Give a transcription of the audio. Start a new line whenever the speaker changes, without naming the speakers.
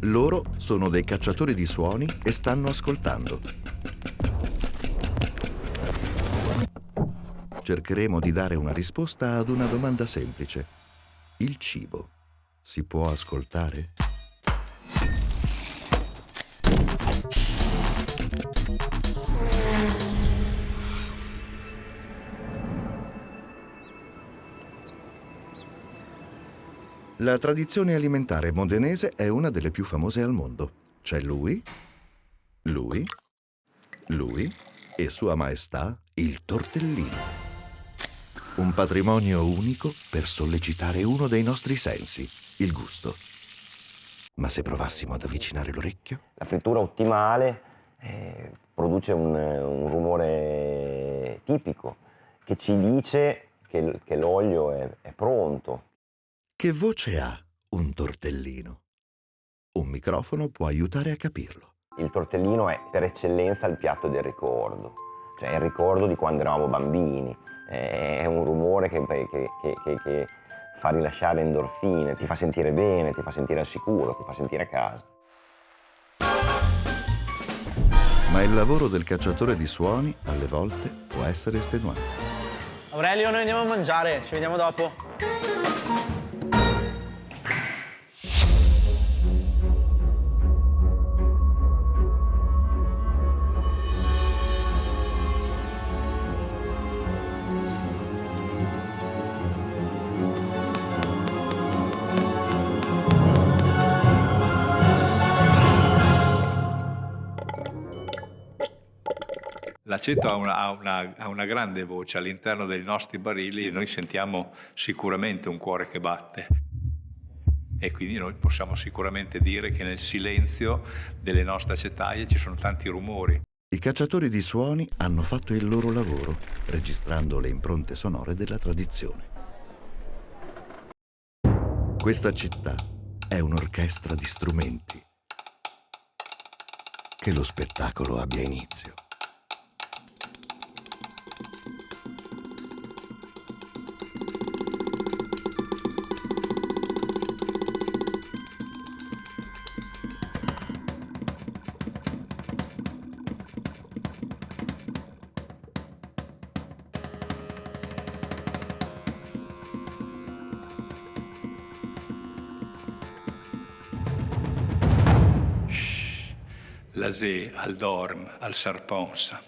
Loro sono dei cacciatori di suoni e stanno ascoltando. Cercheremo di dare una risposta ad una domanda semplice. Il cibo si può ascoltare? La tradizione alimentare modenese è una delle più famose al mondo. C'è lui e Sua Maestà il tortellino. Un patrimonio unico per sollecitare uno dei nostri sensi, il gusto. Ma se provassimo ad avvicinare l'orecchio?
La frittura ottimale produce un rumore tipico che ci dice che l'olio è pronto.
Che voce ha un tortellino? Un microfono può aiutare a capirlo.
Il tortellino è per eccellenza il piatto del ricordo, cioè il ricordo di quando eravamo bambini. È un rumore che fa rilasciare endorfine, ti fa sentire bene, ti fa sentire al sicuro, ti fa sentire a casa.
Ma il lavoro del cacciatore di suoni, alle volte, può essere estenuante.
Aurelio, noi andiamo a mangiare, ci vediamo dopo.
L'aceto ha una grande voce all'interno dei nostri barili e noi sentiamo sicuramente un cuore che batte. E quindi noi possiamo sicuramente dire che nel silenzio delle nostre acetaie ci sono tanti rumori.
I cacciatori di suoni hanno fatto il loro lavoro, registrando le impronte sonore della tradizione. Questa città è un'orchestra di strumenti. Che lo spettacolo abbia inizio.
L'Azé, al Dorm, al Sarponsa.